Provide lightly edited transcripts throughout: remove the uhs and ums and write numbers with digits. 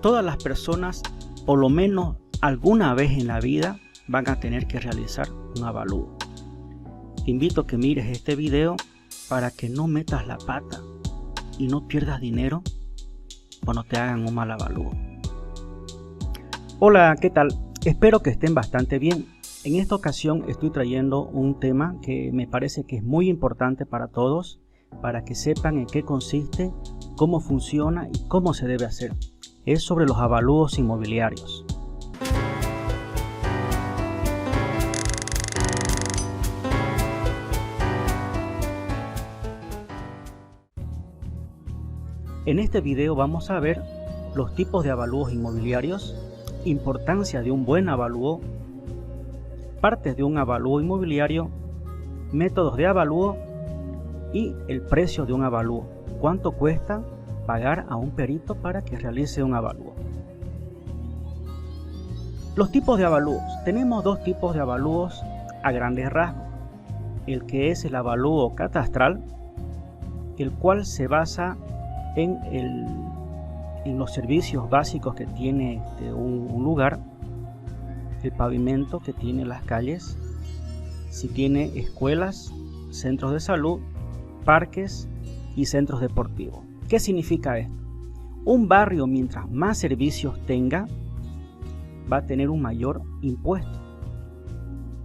Todas las personas, por lo menos alguna vez en la vida, van a tener que realizar un avalúo. Te invito a que mires este video para que no metas la pata y no pierdas dinero cuando te hagan un mal avalúo. Hola, ¿qué tal? Espero que estén bastante bien. En esta ocasión estoy trayendo un tema que me parece que es muy importante para todos, para que sepan en qué consiste, cómo funciona y cómo se debe hacer. Es sobre los avalúos inmobiliarios. En este video vamos a ver los tipos de avalúos inmobiliarios, importancia de un buen avalúo, partes de un avalúo inmobiliario, métodos de avalúo y el precio de un avalúo. ¿Cuánto cuesta pagar a un perito para que realice un avalúo? Los tipos de avalúos. Tenemos dos tipos de avalúos a grandes rasgos. El que es el avalúo catastral, el cual se basa en los servicios básicos que tiene un lugar, el pavimento que tiene las calles, si tiene escuelas, centros de salud, parques y centros deportivos. ¿Qué significa esto? Un barrio, mientras más servicios tenga, va a tener un mayor impuesto.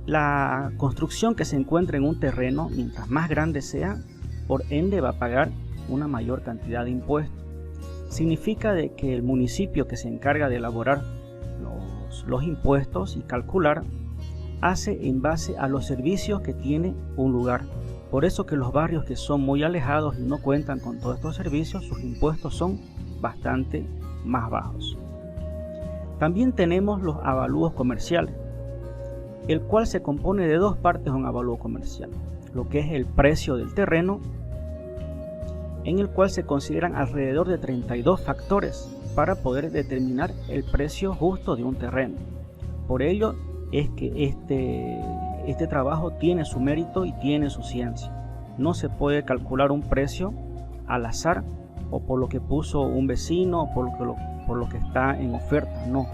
La construcción que se encuentra en un terreno, mientras más grande sea, por ende va a pagar una mayor cantidad de impuestos. Significa de que el municipio que se encarga de elaborar los impuestos y calcular, hace en base a los servicios que tiene un lugar. Por eso que los barrios que son muy alejados y no cuentan con todos estos servicios, sus impuestos son bastante más bajos. También tenemos los avalúos comerciales, el cual se compone de dos partes de un avalúo comercial. Lo que es el precio del terreno, en el cual se consideran alrededor de 32 factores para poder determinar el precio justo de un terreno. Por ello es que este trabajo tiene su mérito y tiene su ciencia. No se puede calcular un precio al azar o por lo que puso un vecino o por lo que está en oferta. No,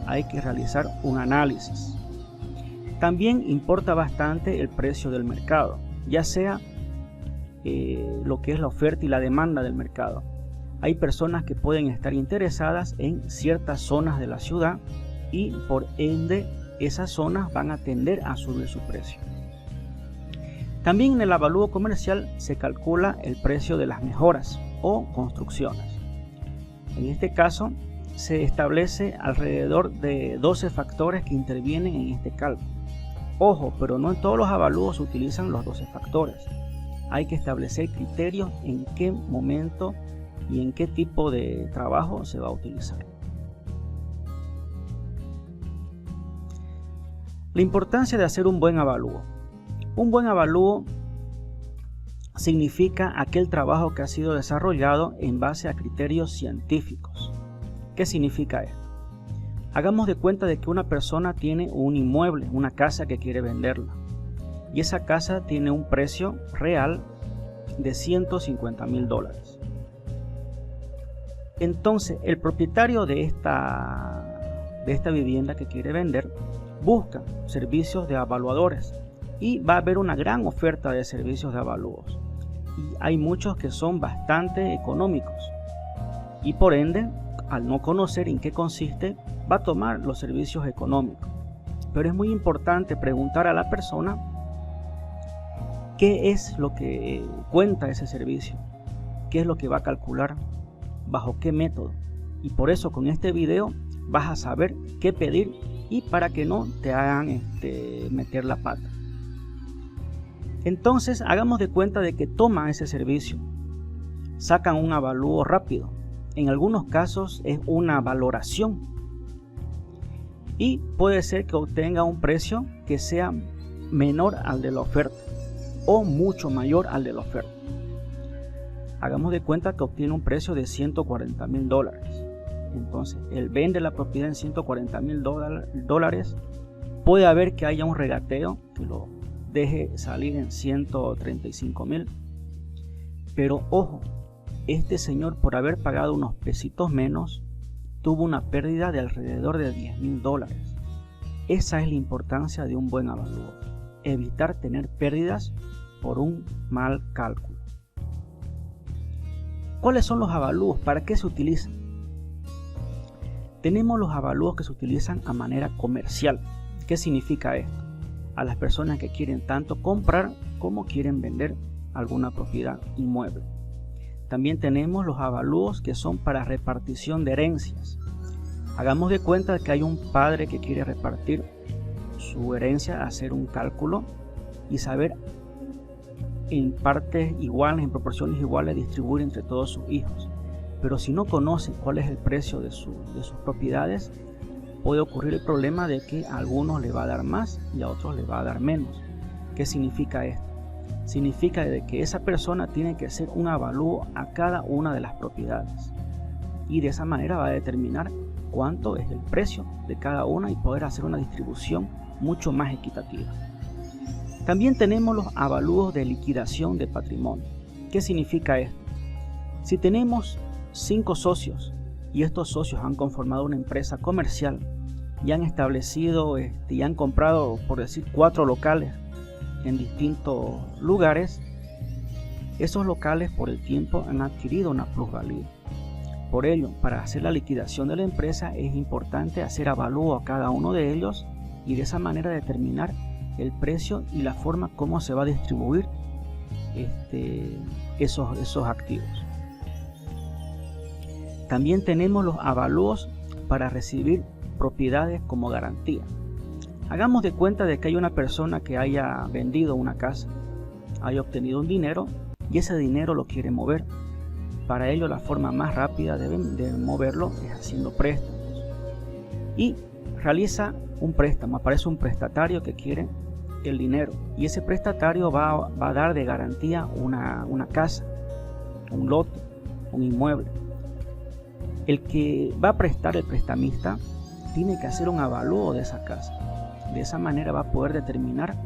hay que realizar un análisis. También importa bastante el precio del mercado, ya sea lo que es la oferta y la demanda del mercado. Hay personas que pueden estar interesadas en ciertas zonas de la ciudad y por ende esas zonas van a tender a subir su precio. También en el avalúo comercial se calcula el precio de las mejoras o construcciones. En este caso se establece alrededor de 12 factores que intervienen en este cálculo. Ojo, pero no en todos los avalúos se utilizan los 12 factores. Hay que establecer criterios en qué momento y en qué tipo de trabajo se va a utilizar. La importancia de hacer un buen avalúo. Un buen avalúo significa aquel trabajo que ha sido desarrollado en base a criterios científicos. ¿Qué significa esto? Hagamos de cuenta de que una persona tiene un inmueble, una casa que quiere venderla. Y esa casa tiene un precio real de $150,000. Entonces el propietario de esta vivienda que quiere vender busca servicios de evaluadores y va a haber una gran oferta de servicios de avalúos. Y hay muchos que son bastante económicos y por ende, al no conocer en qué consiste, va a tomar los servicios económicos. Pero es muy importante preguntar a la persona qué es lo que cuenta ese servicio, qué es lo que va a calcular, bajo qué método. Y por eso con este video vas a saber qué pedir y para que no te hagan meter la pata. Entonces hagamos de cuenta de que toman ese servicio, sacan un avalúo rápido. En algunos casos es una valoración y puede ser que obtenga un precio que sea menor al de la oferta o mucho mayor al de la oferta. Hagamos de cuenta que obtiene un precio de $140,000. Entonces él vende la propiedad en $140,000. Puede haber que haya un regateo que lo deje salir en $135,000. Pero ojo, este señor, por haber pagado unos pesitos menos, tuvo una pérdida de alrededor de $10.000. Esa es la importancia de un buen avalúo, evitar tener pérdidas por un mal cálculo. ¿Cuáles son los avalúos? ¿Para qué se utilizan? Tenemos los avalúos que se utilizan a manera comercial. ¿Qué significa esto? A las personas que quieren tanto comprar como quieren vender alguna propiedad inmueble. También tenemos los avalúos que son para repartición de herencias. Hagamos de cuenta que hay un padre que quiere repartir su herencia, hacer un cálculo y saber en partes iguales, en proporciones iguales, distribuir entre todos sus hijos. Pero si no conoce cuál es el precio de sus propiedades, puede ocurrir el problema de que a algunos le va a dar más y a otros le va a dar menos. ¿Qué significa esto? Significa de que esa persona tiene que hacer un avalúo a cada una de las propiedades y de esa manera va a determinar cuánto es el precio de cada una y poder hacer una distribución mucho más equitativa. También tenemos los avalúos de liquidación de patrimonio. ¿Qué significa esto? Si tenemos 5 socios y estos socios han conformado una empresa comercial y han establecido y han comprado, por decir, 4 locales en distintos lugares, esos locales por el tiempo han adquirido una plusvalía. Por ello, para hacer la liquidación de la empresa es importante hacer avalúo a cada uno de ellos y de esa manera determinar el precio y la forma como se va a distribuir esos activos. También tenemos los avalúos para recibir propiedades como garantía. Hagamos de cuenta de que hay una persona que haya vendido una casa, haya obtenido un dinero y ese dinero lo quiere mover. Para ello la forma más rápida de moverlo es haciendo préstamos. Y realiza un préstamo, aparece un prestatario que quiere el dinero y ese prestatario va a dar de garantía una casa, un lote, un inmueble. El que va a prestar, el prestamista, tiene que hacer un avalúo de esa casa. De esa manera va a poder determinar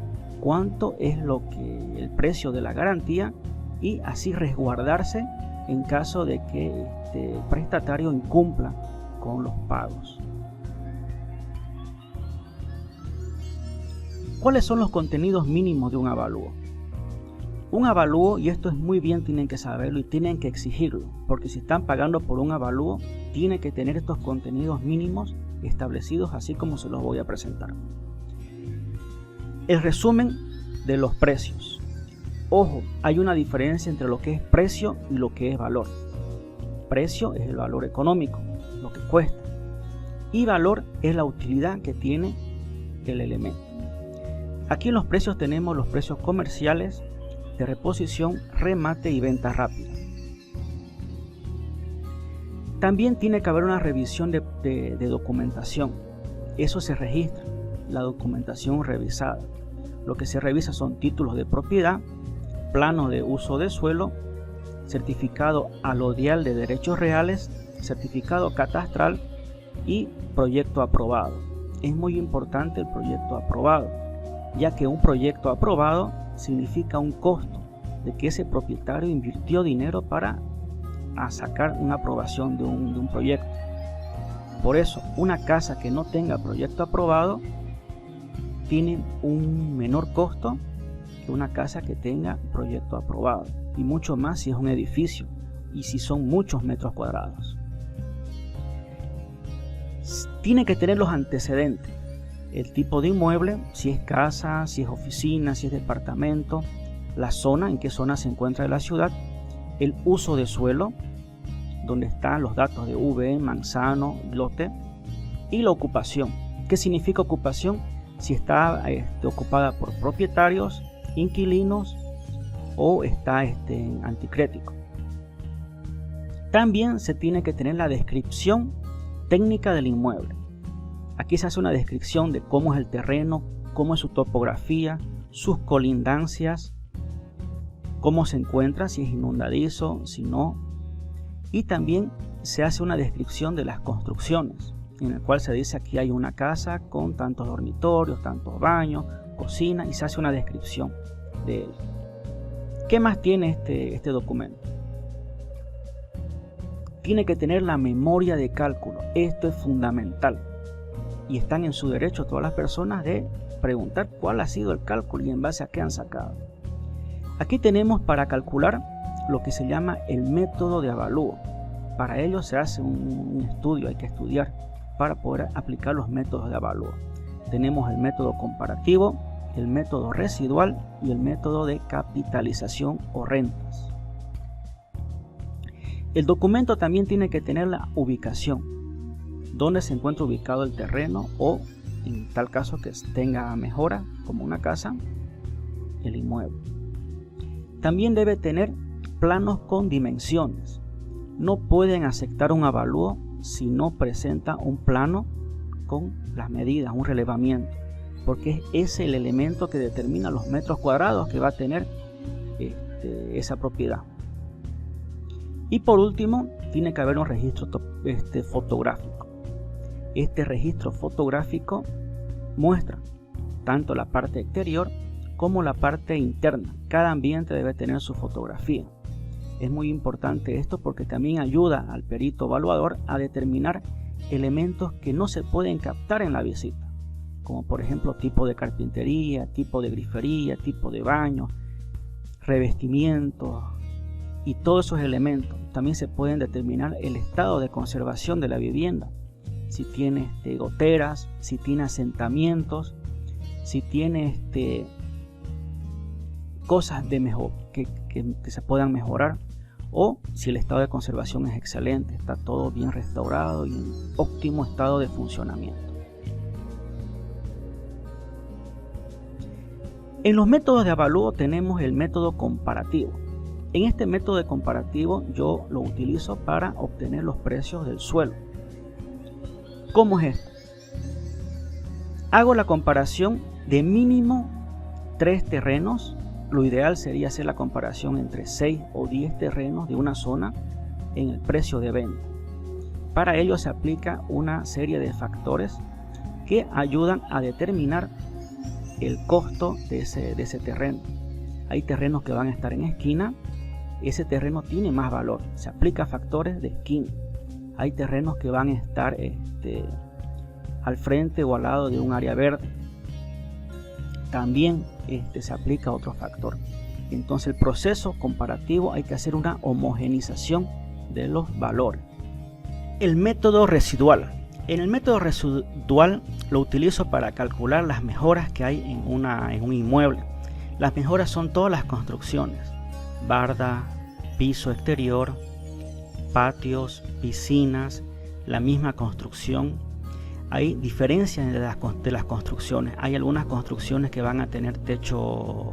cuánto es el precio de la garantía y así resguardarse en caso de que el prestatario incumpla con los pagos. ¿Cuáles son los contenidos mínimos de un avalúo? Un avalúo, y esto es muy bien, tienen que saberlo y tienen que exigirlo, porque si están pagando por un avalúo, tiene que tener estos contenidos mínimos establecidos así como se los voy a presentar. El resumen de los precios. Ojo, hay una diferencia entre lo que es precio y lo que es valor. Precio es el valor económico, lo que cuesta, y valor es la utilidad que tiene el elemento. Aquí en los precios tenemos los precios comerciales, de reposición, remate y venta rápida. También tiene que haber una revisión de documentación. Eso se registra, la documentación revisada. Lo que se revisa son títulos de propiedad, plano de uso de suelo, certificado alodial de derechos reales, certificado catastral y proyecto aprobado. Es muy importante el proyecto aprobado, ya que un proyecto aprobado significa un costo de que ese propietario invirtió dinero para sacar una aprobación de un proyecto. Por eso, una casa que no tenga proyecto aprobado tiene un menor costo que una casa que tenga proyecto aprobado, y mucho más si es un edificio y si son muchos metros cuadrados. Tiene que tener los antecedentes: el tipo de inmueble, si es casa, si es oficina, si es departamento, la zona, en qué zona se encuentra de la ciudad, el uso de suelo, donde están los datos de V, manzano, lote, y la ocupación. ¿Qué significa ocupación? Si está ocupada por propietarios, inquilinos o está anticrético. También se tiene que tener la descripción técnica del inmueble. Aquí se hace una descripción de cómo es el terreno, cómo es su topografía, sus colindancias, cómo se encuentra, si es inundadizo, si no. Y también se hace una descripción de las construcciones, en el cual se dice aquí hay una casa con tantos dormitorios, tantos baños, cocina, y se hace una descripción de él. ¿Qué más tiene este documento? Tiene que tener la memoria de cálculo. Esto es fundamental y están en su derecho todas las personas de preguntar cuál ha sido el cálculo y en base a qué han sacado. Aquí tenemos para calcular lo que se llama el método de avalúo. Para ello se hace un estudio, hay que estudiar para poder aplicar los métodos de avalúo. Tenemos el método comparativo, el método residual y el método de capitalización o rentas. El documento también tiene que tener la ubicación, donde se encuentra ubicado el terreno o, en tal caso que tenga mejora, como una casa, el inmueble. También debe tener planos con dimensiones. No pueden aceptar un avalúo si no presenta un plano con las medidas, un relevamiento, porque es el elemento que determina los metros cuadrados que va a tener esa propiedad. Y por último, tiene que haber un registro fotográfico. Este registro fotográfico muestra tanto la parte exterior como la parte interna. Cada ambiente debe tener su fotografía. Es muy importante esto porque también ayuda al perito evaluador a determinar elementos que no se pueden captar en la visita, como por ejemplo tipo de carpintería, tipo de grifería, tipo de baño, revestimientos y todos esos elementos. También se pueden determinar el estado de conservación de la vivienda, si tiene goteras, si tiene asentamientos, si tiene cosas de mejor que se puedan mejorar, o si el estado de conservación es excelente, está todo bien restaurado y en óptimo estado de funcionamiento. En los métodos de avalúo tenemos el método comparativo. En este método de comparativo yo lo utilizo para obtener los precios del suelo. ¿Cómo es esto? Hago la comparación de mínimo 3 terrenos. Lo ideal sería hacer la comparación entre 6 o 10 terrenos de una zona en el precio de venta. Para ello se aplica una serie de factores que ayudan a determinar el costo de ese terreno. Hay terrenos que van a estar en esquina, ese terreno tiene más valor, se aplica factores de esquina. Hay terrenos que van a estar al frente o al lado de un área verde, también se aplica otro factor. Entonces el proceso comparativo hay que hacer una homogenización de los valores. El método residual. En el método residual lo utilizo para calcular las mejoras que hay en un inmueble. Las mejoras son todas las construcciones: barda, piso exterior, patios, piscinas, la misma construcción. Hay diferencias de las construcciones. Hay algunas construcciones que van a tener techo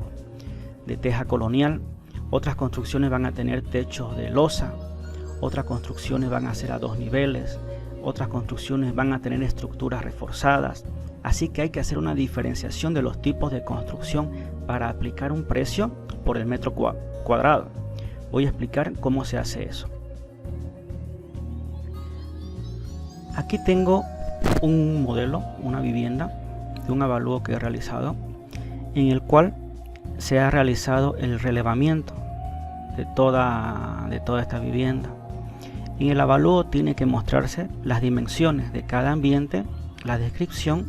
de teja colonial, otras construcciones van a tener techos de losa, otras construcciones van a ser a 2 niveles, otras construcciones van a tener estructuras reforzadas. Así que hay que hacer una diferenciación de los tipos de construcción para aplicar un precio por el metro cuadrado. Voy a explicar cómo se hace eso. Aquí tengo un modelo, una vivienda de un avalúo que he realizado, en el cual se ha realizado el relevamiento de toda esta vivienda. En el avalúo tiene que mostrarse las dimensiones de cada ambiente, la descripción,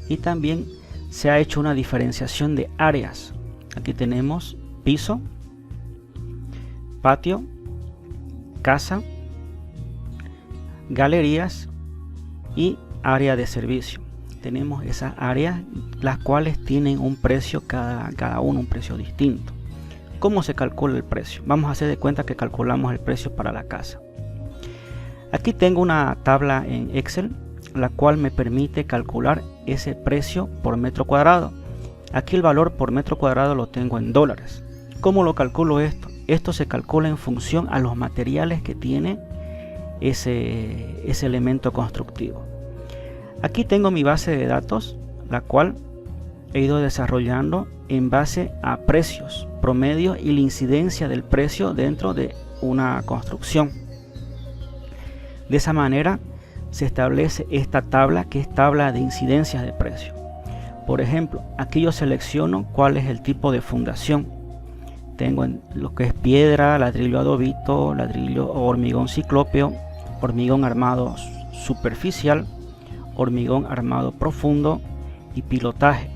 y también se ha hecho una diferenciación de áreas. Aquí tenemos piso, patio, casa, galerías y área de servicio. Tenemos esas áreas, las cuales tienen un precio, cada uno un precio distinto. ¿Cómo se calcula el precio? Vamos a hacer de cuenta que calculamos el precio para la casa. Aquí tengo una tabla en Excel, la cual me permite calcular ese precio por metro cuadrado. Aquí el valor por metro cuadrado lo tengo en dólares. ¿Cómo lo calculo esto? Esto se calcula en función a los materiales que tiene ese elemento constructivo. Aquí tengo mi base de datos, la cual he ido desarrollando en base a precios, promedio y la incidencia del precio dentro de una construcción. De esa manera se establece esta tabla, que es tabla de incidencias de precio. Por ejemplo, aquí yo selecciono cuál es el tipo de fundación. Tengo lo que es piedra, ladrillo adobito, ladrillo o hormigón ciclópeo, hormigón armado superficial, hormigón armado profundo y pilotaje.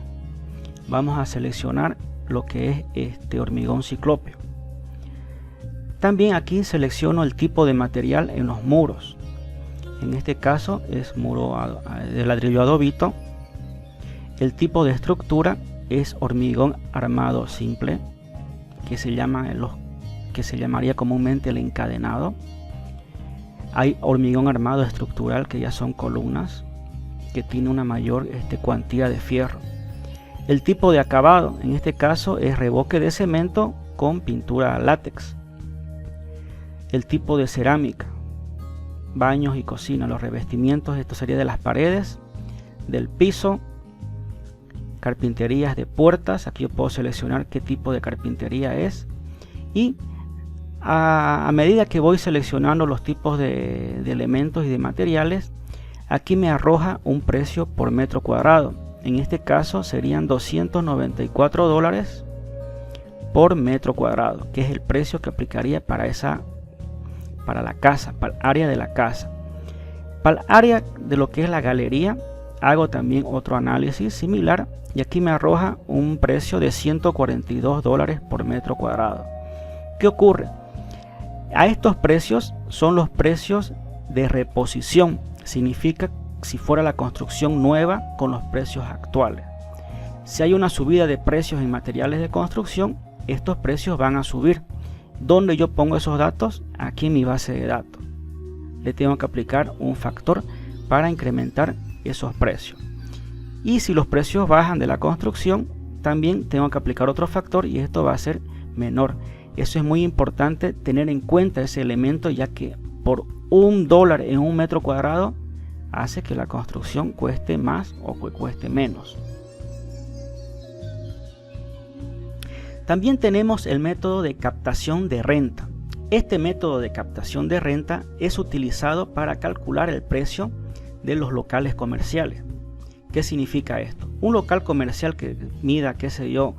Vamos a seleccionar lo que es este hormigón ciclópeo. También aquí selecciono el tipo de material en los muros. En este caso es muro de ladrillo adobito. El tipo de estructura es hormigón armado simple, que se llamaría comúnmente el encadenado. Hay hormigón armado estructural, que ya son columnas, que tiene una mayor cuantía de fierro. El tipo de acabado, en este caso, es revoque de cemento con pintura látex. El tipo de cerámica, baños y cocina, los revestimientos, esto sería de las paredes, del piso, carpinterías de puertas. Aquí yo puedo seleccionar qué tipo de carpintería es, y a medida que voy seleccionando los tipos de elementos y de materiales, aquí me arroja un precio por metro cuadrado. En este caso serían $294 por metro cuadrado, que es el precio que aplicaría para la casa, para el área de la casa. Para el área de lo que es la galería, hago también otro análisis similar, y aquí me arroja un precio de $142 por metro cuadrado. ¿Qué ocurre? A estos precios son los precios de reposición. Significa si fuera la construcción nueva con los precios actuales. Si hay una subida de precios en materiales de construcción, estos precios van a subir. ¿Dónde yo pongo esos datos? Aquí en mi base de datos. Le tengo que aplicar un factor para incrementar esos precios. Y si los precios bajan de la construcción, también tengo que aplicar otro factor, y esto va a ser menor. Eso es muy importante tener en cuenta ese elemento, ya que por $1 en un metro cuadrado hace que la construcción cueste más o que cueste menos. También tenemos el método de captación de renta. Este método de captación de renta es utilizado para calcular el precio de los locales comerciales. ¿Qué significa esto? Un local comercial que mida, qué sé yo,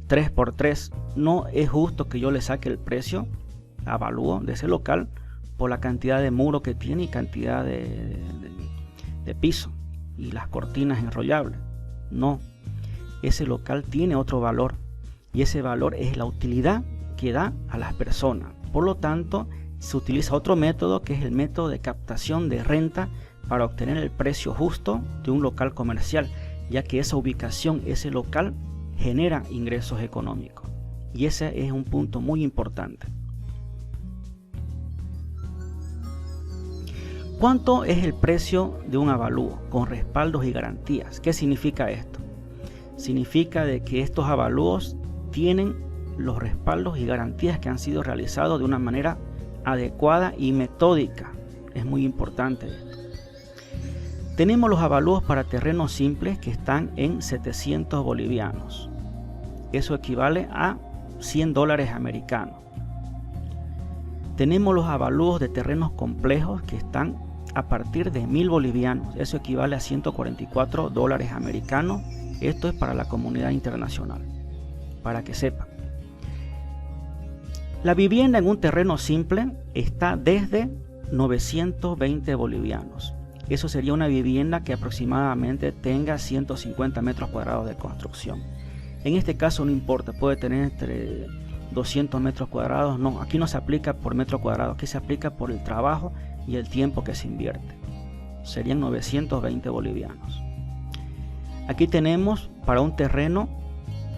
3x3, no es justo que yo le saque el precio, avalúo de ese local por la cantidad de muro que tiene y cantidad de piso y las cortinas enrollables. No, ese local tiene otro valor, y ese valor es la utilidad que da a las personas. Por lo tanto, se utiliza otro método, que es el método de captación de renta, para obtener el precio justo de un local comercial, ya que esa ubicación, ese local, genera ingresos económicos, y ese es un punto muy importante. ¿Cuánto es el precio de un avalúo con respaldos y garantías? ¿Qué significa esto? Significa de que estos avalúos tienen los respaldos y garantías que han sido realizados de una manera adecuada y metódica. Es muy importante esto. Tenemos los avalúos para terrenos simples, que están en 700 bolivianos. Eso equivale a $100 americanos. Tenemos los avalúos de terrenos complejos, que están a partir de 1000 bolivianos. Eso equivale a $144 americanos. Esto es para la comunidad internacional, para que sepan. La vivienda en un terreno simple está desde 920 bolivianos. Eso sería una vivienda que aproximadamente tenga 150 metros cuadrados de construcción. En este caso no importa, puede tener entre 200 metros cuadrados. No, aquí no se aplica por metro cuadrado, aquí se aplica por el trabajo y el tiempo que se invierte. Serían 920 bolivianos. Aquí tenemos para un terreno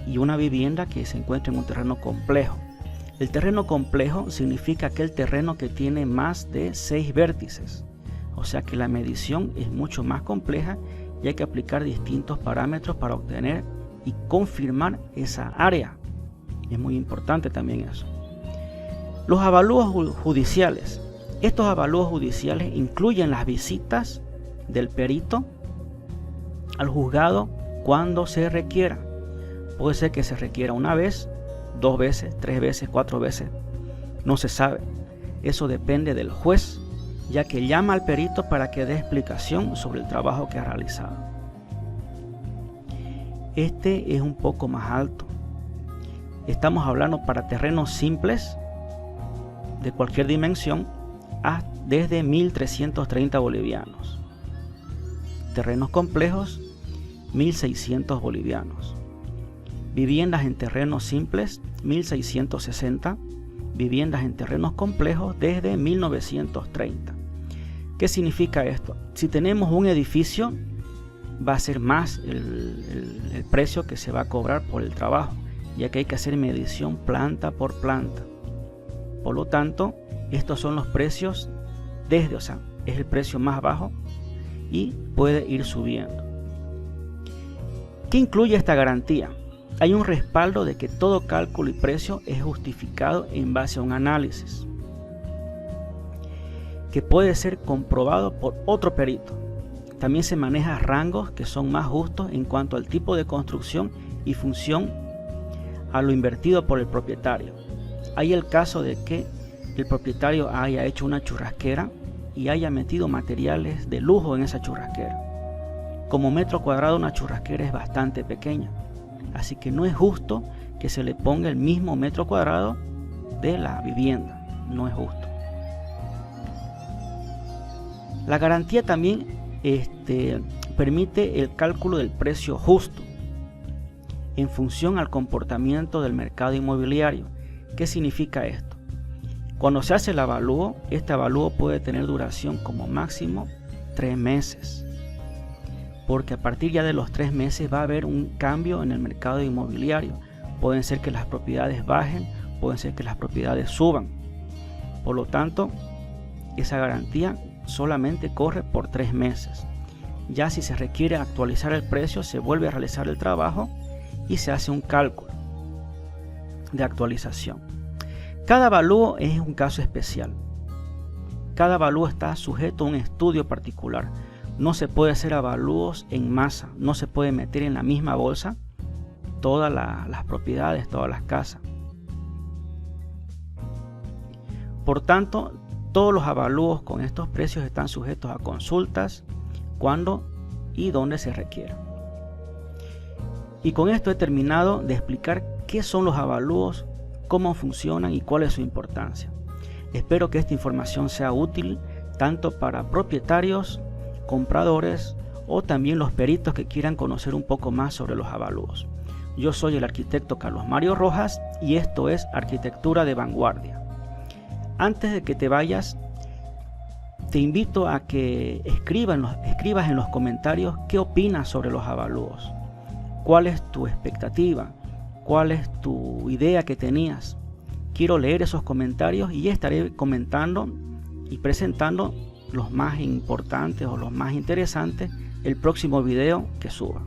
y una vivienda que se encuentra en un terreno complejo. El terreno complejo significa aquel terreno que tiene más de 6 vértices. O sea que la medición es mucho más compleja y hay que aplicar distintos parámetros para obtener y confirmar esa área. Es muy importante también eso. Los avalúos judiciales. Estos avalúos judiciales incluyen las visitas del perito al juzgado cuando se requiera. Puede ser que se requiera una vez, 2 veces, 3 veces, 4 veces. No se sabe. Eso depende del juez, ya que llama al perito para que dé explicación sobre el trabajo que ha realizado. Este es un poco más alto. Estamos hablando para terrenos simples de cualquier dimensión desde 1330 bolivianos. terrenos complejos, 1.600 bolivianos. Viviendas en terrenos simples, 1.660. Viviendas en terrenos complejos desde 1930. ¿Qué significa esto? Si tenemos un edificio, va a ser más el precio que se va a cobrar por el trabajo, ya que hay que hacer medición planta por planta. Por lo tanto, estos son los precios es el precio más bajo y puede ir subiendo. ¿Qué incluye esta garantía? Hay un respaldo de que todo cálculo y precio es justificado en base a un análisis que puede ser comprobado por otro perito. También se maneja rangos que son más justos en cuanto al tipo de construcción y función a lo invertido por el propietario. Hay el caso de que el propietario haya hecho una churrasquera y haya metido materiales de lujo en esa churrasquera. Como metro cuadrado, una churrasquera es bastante pequeña, así que no es justo que se le ponga el mismo metro cuadrado de la vivienda. No es justo. La garantía también permite el cálculo del precio justo en función al comportamiento del mercado inmobiliario. ¿Qué significa esto? Cuando se hace el avalúo, este avalúo puede tener duración como máximo 3 meses. Porque a partir ya de los 3 meses va a haber un cambio en el mercado inmobiliario. Pueden ser que las propiedades bajen, pueden ser que las propiedades suban. Por lo tanto, esa garantía solamente corre por 3 meses. Ya si se requiere actualizar el precio, se vuelve a realizar el trabajo y se hace un cálculo de actualización. Cada avalúo es un caso especial. Cada avalúo está sujeto a un estudio particular. No se puede hacer avalúos en masa, no se puede meter en la misma bolsa todas las propiedades, todas las casas. Por tanto, todos los avalúos con estos precios están sujetos a consultas cuando y donde se requiera. Y con esto he terminado de explicar qué son los avalúos, cómo funcionan y cuál es su importancia. Espero que esta información sea útil tanto para propietarios, compradores o también los peritos que quieran conocer un poco más sobre los avalúos. Yo soy el arquitecto Carlos Mario Rojas y esto es Arquitectura de Vanguardia. Antes de que te vayas, te invito a que escribas en los comentarios qué opinas sobre los avalúos. ¿Cuál es tu expectativa? ¿Cuál es tu idea que tenías? Quiero leer esos comentarios y estaré comentando y presentando los más importantes o los más interesantes el próximo video que suba.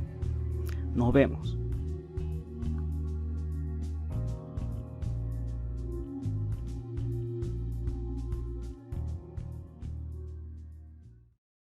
Nos vemos.